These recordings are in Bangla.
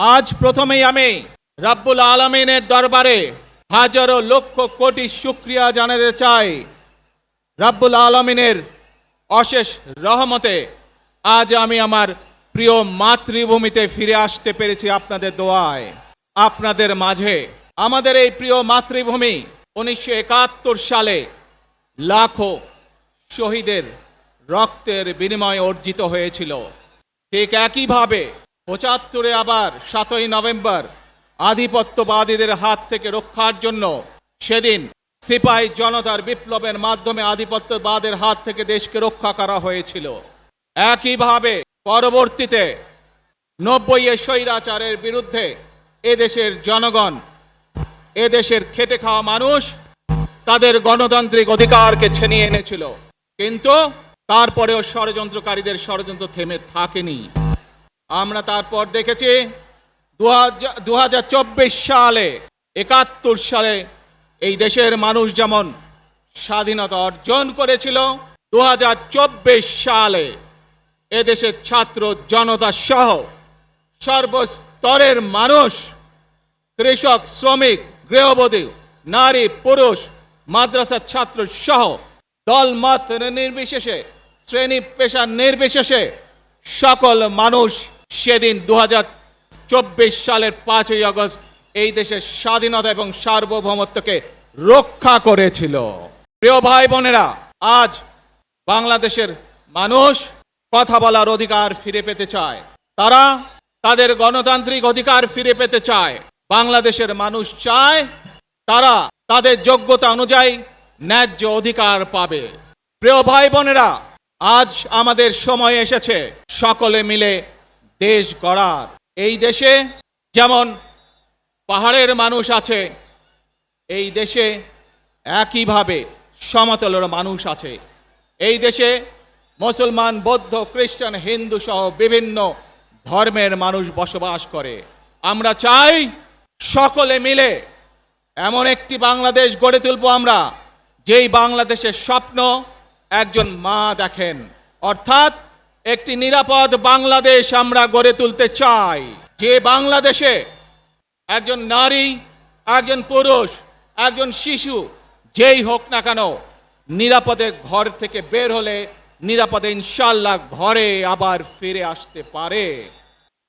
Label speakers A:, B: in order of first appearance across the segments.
A: আজ প্রথমেই আমি রব্বুল আলামিনের দরবারে হাজারো লক্ষ কোটি শুকরিয়া জানাতে চাই। রব্বুল আলামিনের অশেষ রহমতে আজ আমি আমার প্রিয় মাতৃভূমিতে ফিরে আসতে পেরেছি আপনাদের দোয়ায়। আপনাদের মাঝে আমাদের এই প্রিয় মাতৃভূমি 1971 সালে লাখো শহীদের রক্তের বিনিময়ে অর্জিত হয়েছিল। ঠিক একইভাবে 75-এ আবার 7ই নভেম্বর আধিপত্যবাদীদের হাত থেকে রক্ষার জন্য সেদিন সিপাহী জনতার বিপ্লবের মাধ্যমে আধিপত্যবাদের হাত থেকে দেশকে রক্ষা করা হয়েছিল। একইভাবে পরবর্তীতে 90-এ স্বৈরাচারের বিরুদ্ধে এদেশের জনগণ, এদেশের খেটে খাওয়া মানুষ তাদের গণতান্ত্রিক অধিকারকে ছিনিয়ে এনেছিল, কিন্তু তারপরেও ষড়যন্ত্রকারীদের ষড়যন্ত্র থেমে থাকেনি। আমরা তারপর দেখেছি 2024 সালে, 71 সালে এই দেশের মানুষ যেমন স্বাধীনতা অর্জন করেছিল, 2024 সালে এদেশের ছাত্র জনতা সহ সর্বস্তরের মানুষ, কৃষক, শ্রমিক, গৃহবধূ, নারী, পুরুষ, মাদ্রাসার ছাত্র সহ দলমত নির্বিশেষে, শ্রেণী পেশা নির্বিশেষে সকল মানুষ সেদিন 2024 সালের 5ই আগস্ট এই দেশের স্বাধীনতা এবং সার্বভৌমত্বকে রক্ষা করেছিল। প্রিয় ভাই বোনেরা, আজ বাংলাদেশের মানুষ কথা বলার অধিকার ফিরে পেতে চায়, তারা তাদের গণতান্ত্রিক অধিকার ফিরে পেতে চায়। বাংলাদেশের মানুষ চায় তারা তাদের যোগ্যতা অনুযায়ী ন্যায্য অধিকার পাবে। প্রিয় ভাই বোনেরা, আজ আমাদের সময় এসেছে সকলে মিলে দেশ গড়ার। এই দেশে যেমন পাহাড়ের মানুষ আছে, এই দেশে একইভাবে সমতলের মানুষ আছে। এই দেশে মুসলমান, বৌদ্ধ, খ্রিস্টান, হিন্দু সহ বিভিন্ন ধর্মের মানুষ বসবাস করে। আমরা চাই সকলে মিলে এমন একটি বাংলাদেশ গড়ে তুলব আমরা, যেই বাংলাদেশের স্বপ্ন একজন মা দেখেন, অর্থাৎ একটি নিরাপদ বাংলাদেশ আমরা গড়ে তুলতে চাই। যে বাংলাদেশে একজন নারী, একজন পুরুষ, একজন শিশু যেই হোক না কেন নিরাপদে ঘর থেকে বের হলে নিরাপদে ইনশাআল্লাহ ঘরে আবার ফিরে আসতে পারে।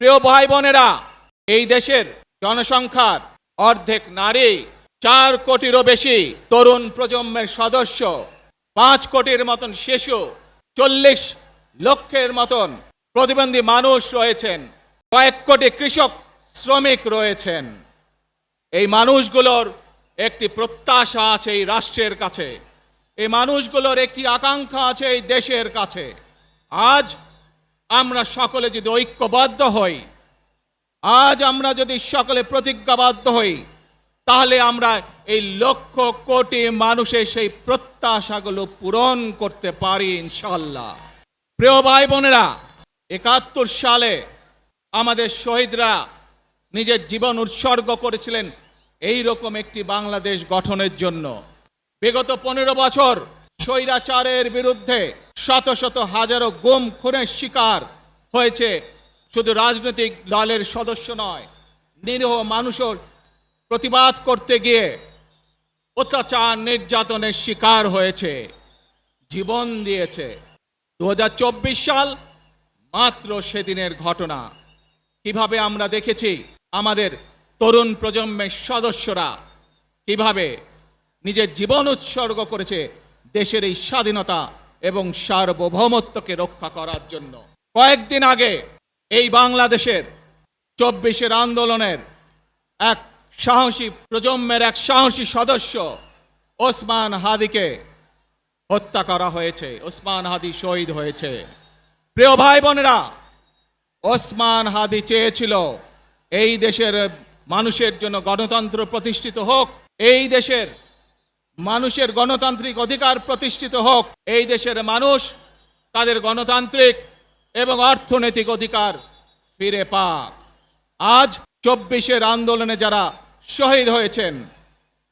A: প্রিয় ভাই বোনেরা, এই দেশের জনসংখ্যার অর্ধেক নারী, 4 কোটিরও বেশি তরুণ প্রজন্মের সদস্য, 5 কোটির মতন শিশু, 40 লক্ষের মতন প্রতিবন্ধী মানুষ রয়েছেন, কয়েক কোটি কৃষক, শ্রমিক রয়েছেন। এই মানুষগুলোর একটি প্রত্যাশা আছে এই রাষ্ট্রের কাছে, এই মানুষগুলোর একটি আকাঙ্ক্ষা আছে এই দেশের কাছে। আজ আমরা সকলে যদি ঐক্যবদ্ধ হই, আজ আমরা যদি সকলে প্রতিজ্ঞাবদ্ধ হই, তাহলে আমরা এই লক্ষ কোটি মানুষের সেই প্রত্যাশাগুলো পূরণ করতে পারি ইনশাআল্লাহ। প্রিয় ভাই বোনেরা, 71 সালে আমাদের শহীদরা নিজের জীবন উৎসর্গ করেছিলেন এই রকম একটি বাংলাদেশ গঠনের জন্য। বিগত 15 বছর স্বৈরাচারের বিরুদ্ধে শত শত হাজারো গুম খুনের শিকার হয়েছে। শুধু রাজনৈতিক দলের সদস্য নয়, নিরীহ মানুষের প্রতিবাদ করতে গিয়ে অত্যাচার, নির্যাতনের শিকার হয়েছে, জীবন দিয়েছে। 2024 সাল মাত্র সেদিনের ঘটনা। কিভাবে আমরা দেখেছি আমাদের তরুণ প্রজন্মের সদস্যরা কিভাবে নিজের জীবন উৎসর্গ করেছে দেশের এই স্বাধীনতা এবং সার্বভৌমত্বকে রক্ষা করার জন্য। কয়েকদিন আগে এই বাংলাদেশের 24-এর আন্দোলনের এক সাহসী প্রজন্মের এক সাহসী সদস্য ওসমান হাদিকে হত্যা করা হয়েছে। ওসমান হাদি শহীদ হয়েছে। প্রিয় ভাই বোনেরা, ওসমান হাদি চেয়েছিল এই দেশের মানুষের জন্য গণতন্ত্র প্রতিষ্ঠিত হোক, এই দেশের মানুষের গণতান্ত্রিক অধিকার প্রতিষ্ঠিত হোক, এই দেশের মানুষ তাদের গণতান্ত্রিক এবং অর্থনৈতিক অধিকার ফিরে পাক। আজ 24-এর আন্দোলনে যারা শহীদ হয়েছেন,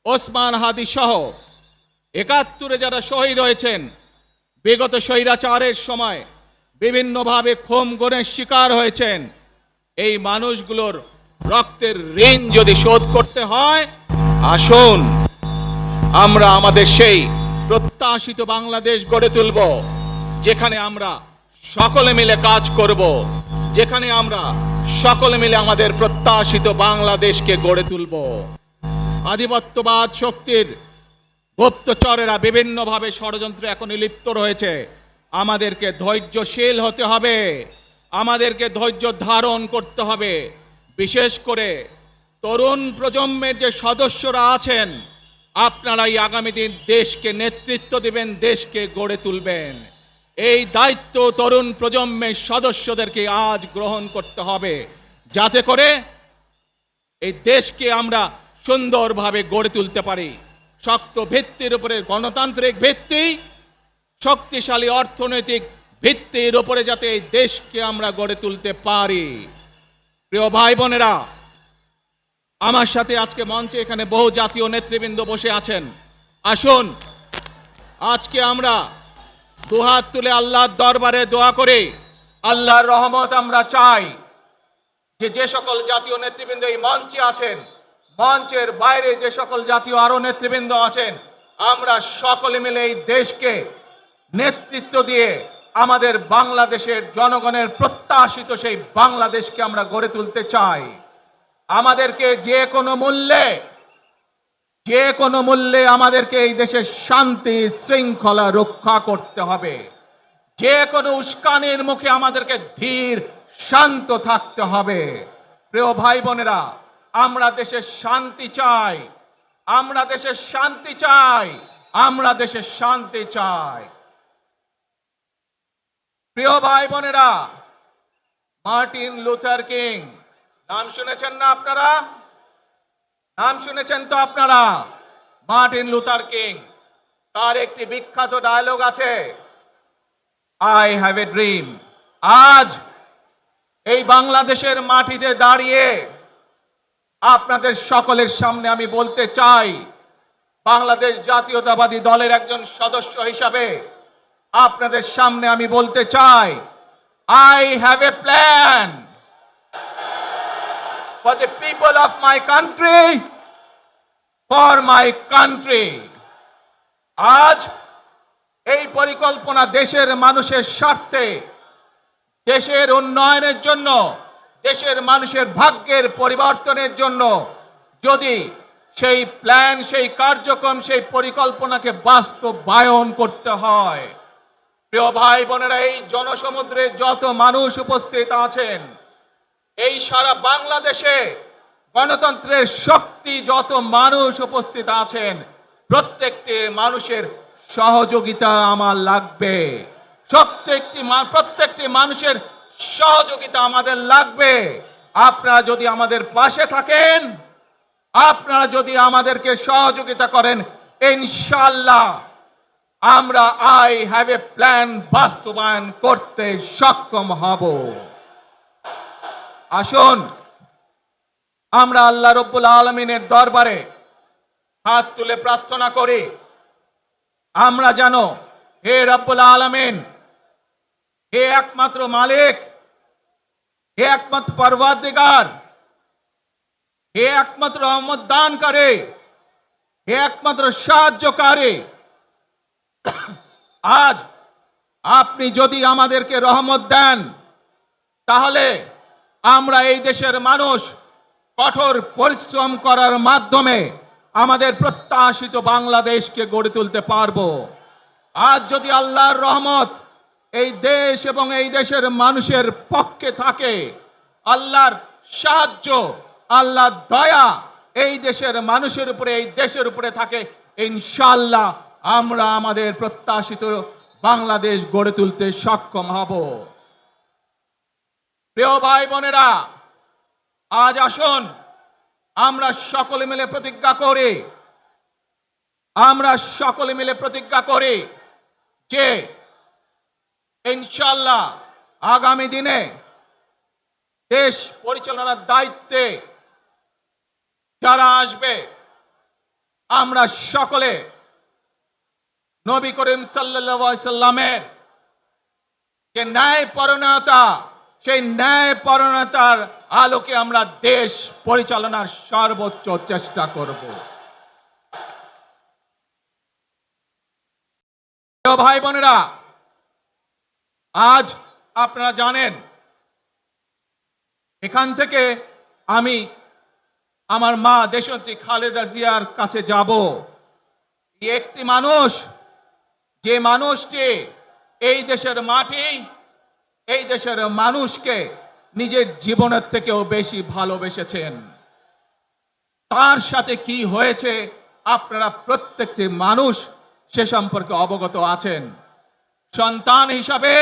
A: ওসমান হাদি সহ 71-এ যারা শহীদ হয়েছেন, বিগত স্বৈরাচারের সময় বিভিন্নভাবে খুন গুমের শিকার হয়েছেন, এই মানুষগুলোর রক্তের ঋণ যদি শোধ করতে হয়, আসুন আমরা আমাদের সেই প্রত্যাশিত বাংলাদেশ গড়ে তুলব, যেখানে আমরা সকলে মিলে কাজ করব, যেখানে আমরা সকলে মিলে আমাদের প্রত্যাশিত বাংলাদেশকে গড়ে তুলব। আধিপত্যবাদ শক্তির গুপ্তচরেরা বিভিন্নভাবে ষড়যন্ত্রে এখনই লিপ্ত রয়েছে। আমাদেরকে ধৈর্যশীল হতে হবে, আমাদেরকে ধৈর্য ধারণ করতে হবে। বিশেষ করে তরুণ প্রজন্মের যে সদস্যরা আছেন, আপনারাই আগামী দিন দেশকে নেতৃত্ব দিবেন, দেশকে গড়ে তুলবেন। এই দায়িত্ব তরুণ প্রজন্মের সদস্যদেরকে আজ গ্রহণ করতে হবে, যাতে করে এই দেশকে আমরা সুন্দরভাবে গড়ে তুলতে পারি। শক্ত ভিত্তির উপরে, গণতান্ত্রিক ভিত্তি, শক্তিশালী অর্থনৈতিক ভিত্তির উপরে যাতে এই দেশকে আমরা গড়ে তুলতে পারি। প্রিয় ভাই বোনেরা, আমার সাথে আজকে মঞ্চে এখানে বহু জাতীয় নেতৃবৃন্দ বসে আছেন। আসুন আজকে আমরা দুহাত তুলে আল্লাহর দরবারে দোয়া করে আল্লাহর রহমত আমরা চাই। যে সকল জাতীয় নেতৃবৃন্দ এই মঞ্চে আছেন, মঞ্চের বাইরে যে সকল জাতীয় আরো নেতৃবৃন্দ আছেন, আমরা সকলে মিলে এই দেশকে নেতৃত্ব দিয়ে আমাদের বাংলাদেশের জনগণের প্রত্যাশিত সেই বাংলাদেশকে আমরা গড়ে তুলতে চাই। আমাদেরকে যে কোনো মূল্যে আমাদেরকে এই দেশের শান্তি শৃঙ্খলা রক্ষা করতে হবে। যে কোনো উস্কানির মুখে আমাদেরকে ধীর শান্ত থাকতে হবে। প্রিয় ভাই বোনেরা, আমরা দেশের শান্তি চাই, আমরা দেশের শান্তি চাই, আমরা দেশের শান্তি চাই। প্রিয় ভাই বোনেরা, মার্টিন লুথার কিং নাম শুনেছেন না আপনারা? নাম শুনেছেন তো আপনারা? মার্টিন লুথার কিং, তার একটি বিখ্যাত ডায়লগ আছে, আই হ্যাভ এ ড্রিম। আজ এই বাংলাদেশের মাটিতে দাঁড়িয়ে আপনাদের সকলের সামনে আমি বলতে চাই, বাংলাদেশ জাতীয়তাবাদী দলের একজন সদস্য হিসাবে আপনাদের সামনে আমি বলতে চাই, I have a plan for the people of my country, for my country. আজ এই পরিকল্পনা দেশের মানুষের স্বার্থে, দেশের উন্নয়নের জন্য, দেশের মানুষের ভাগ্যের পরিবর্তনের জন্য যদি সেই প্ল্যান, সেই কার্যক্রম, সেই পরিকল্পনাকে বাস্তবায়ন করতে হয়, প্রিয় ভাই বোনেরা, এই জনসমুদ্রে যত মানুষ উপস্থিত আছেন, এই সারা বাংলাদেশে গণতন্ত্রের শক্তি যত মানুষ উপস্থিত আছেন, প্রত্যেকটি মানুষের সহযোগিতা আমার লাগবে। প্রত্যেকটি মানুষের সহযোগিতা আমাদের লাগবে। আপনারা যদি আমাদের পাশে থাকেন, আপনারা যদি আমাদেরকে সহযোগিতা করেন, ইনশাআল্লাহ আমরা আই হ্যাভ এ প্ল্যান বাস্তবায়ন করতে সক্ষম হব। আসুন আমরা আল্লাহ রব্বুল আলামিনের দরবারে হাত তুলে প্রার্থনা করি, আমরা জানো হে রব্বুল আলামিন, হে একমাত্র মালিক, হে একমাত্র পরওয়ারদিগার, হে একমাত্র রহমত দানকারী, হে একমাত্র সাহায্যকারী, আজ আপনি যদি আমাদেরকে রহমত দেন, তাহলে আমরা এই দেশের মানুষ কঠোর পরিশ্রম করার মাধ্যমে আমাদের প্রত্যাশিত বাংলাদেশকে গড়ে তুলতে পারবো। আজ যদি আল্লাহর রহমত এই দেশ এবং এই দেশের মানুষের পক্ষে থাকে, আল্লাহর সাহায্য, আল্লাহর দয়া এই দেশের মানুষের উপরে, এই দেশের উপরে থাকে, ইনশাআল্লাহ আমরা আমাদের প্রত্যাশিত বাংলাদেশ গড়ে তুলতে সক্ষম হব। প্রিয় ভাই বোনেরা, আজ আসুন আমরা সকলে মিলে প্রতিজ্ঞা করি যে ইনশাআল্লাহ আগামী দিনে দেশ পরিচালনার দায়িত্বে যারা আসবে, আমরা সকলে নবী করিম সাল্লাল্লাহু আলাইহি সাল্লামের যে ন্যায়পরায়ণতা, সেই ন্যায়পরায়ণতার আলোকে আমরা দেশ পরিচালনার সর্বোচ্চ চেষ্টা করব। ভাই বোনেরা, আজ আপনারা জানেন এখান থেকে আমি আমার মা দেশনেত্রী খালেদা জিয়ার কাছে যাব। একটি মানুষ, যে মানুষটি এই দেশের মাটি, এই দেশের মানুষকে নিজের জীবনের থেকেও বেশি ভালোবেসেছেন। তার সাথে কি হয়েছে আপনারা প্রত্যেকটি মানুষ সে সম্পর্কে অবগত আছেন। সন্তান হিসাবে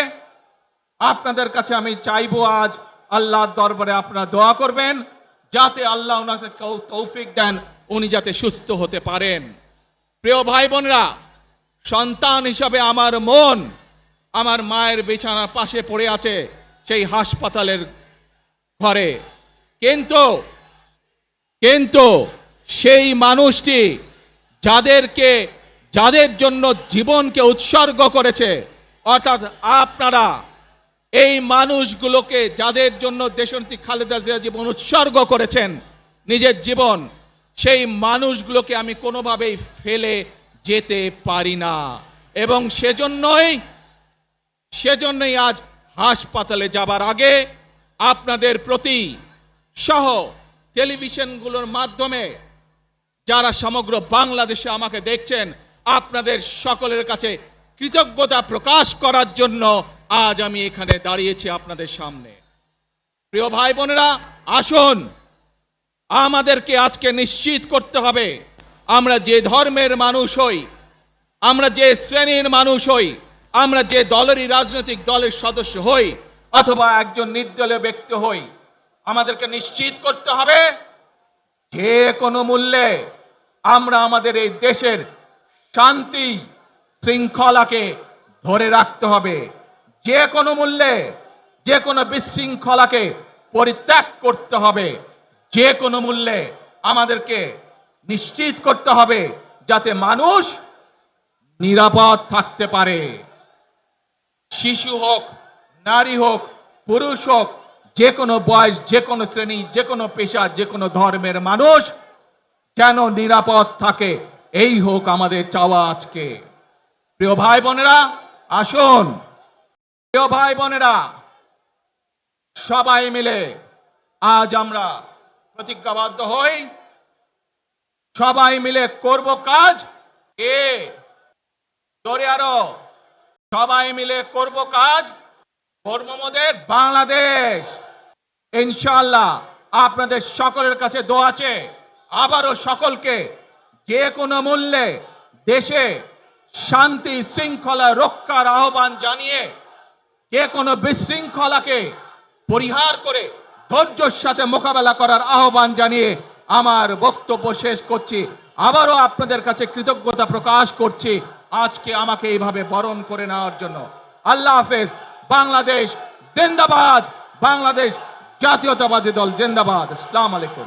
A: আপনাদের কাছে আমি চাইবো আজ আল্লাহর দরবারে আপনারা দোয়া করবেন, যাতে আল্লাহ ওনাকে তৌফিক দেন, উনি যাতে সুস্থ হতে পারেন। প্রিয় ভাই বোনেরা, সন্তান হিসাবে আমার মন আমার মায়ের বিছানার পাশে পড়ে আছে সেই হাসপাতালের ঘরে, কিন্তু সেই মানুষটি যাদের জন্য জীবনকে উৎসর্গ করেছে, অর্থাৎ আপনারা এই মানুষগুলোকে, যাদের জন্য দেশনেত্রী খালেদা জিয়া জীবন উৎসর্গ করেছেন নিজের জীবন, সেই মানুষগুলোকে আমি কোনোভাবেই ফেলে যেতে পারি না। এবং সেজন্যই আজ হাসপাতালে যাবার আগে আপনাদের প্রতি সহ টেলিভিশনগুলোর মাধ্যমে যারা সমগ্র বাংলাদেশে আমাকে দেখছেন, আপনাদের সকলের কাছে কৃতজ্ঞতা প্রকাশ করার জন্য আজ আমি এখানে দাঁড়িয়েছি আপনাদের সামনে। প্রিয় ভাই বোনেরা, আসুন আমাদেরকে আজকে নিশ্চিত করতে হবে, আমরা যে ধর্মের মানুষ হই, আমরা যে শ্রেণীর মানুষ হই, আমরা যে দলেরই রাজনৈতিক দলের সদস্য হই অথবা একজন নির্দলীয় ব্যক্তি হই, আমাদেরকে নিশ্চিত করতে হবে যে কোনো মূল্যে আমরা আমাদের এই দেশের শান্তি শৃঙ্খলাকে ধরে রাখতে হবে। যে কোনো মূল্যে যে কোনো বিশৃঙ্খলাকে পরিত্যাগ করতে হবে। যে কোনো মূল্যে আমাদেরকে নিশ্চিত করতে হবে যাতে মানুষ নিরাপদ থাকতে পারে। শিশু হোক, নারী হোক, পুরুষ হোক, যে কোনো বয়স, যে কোনো শ্রেণী, যে কোনো পেশা, যে কোনো ধর্মের মানুষ যেন নিরাপদ থাকে, এই হোক আমাদের চাওয়া আজকে। প্রিয় ভাই বোনেরা, আসুন প্রিয় ভাই বোনেরা, সবাই মিলে আজ আমরা প্রতিজ্ঞাবদ্ধ হই, সবাই মিলে করব কাজ, জোরে আরো সবাই মিলে করব কাজ, কর্মমোদের বাংলাদেশ। ইনশাআল্লাহ আপনাদের সকলের কাছে দোয়া আছে। আবারও সকলকে যে কোনো মূল্যে দেশে শান্তি শৃঙ্খলা রক্ষার আহ্বান জানিয়ে, যে কোনো বিশৃঙ্খলাকে পরিহার করে ধৈর্যের সাথে মোকাবেলা করার আহ্বান জানিয়ে আমার বক্তব্য শেষ করছি। আবারও আপনাদের কাছে কৃতজ্ঞতা প্রকাশ করছি আজকে আমাকে এইভাবে বরণ করে নেওয়ার জন্য। আল্লাহ হাফেজ। বাংলাদেশ জিন্দাবাদ। বাংলাদেশ জাতীয়তাবাদী দল জিন্দাবাদ। আসসালামু আলাইকুম।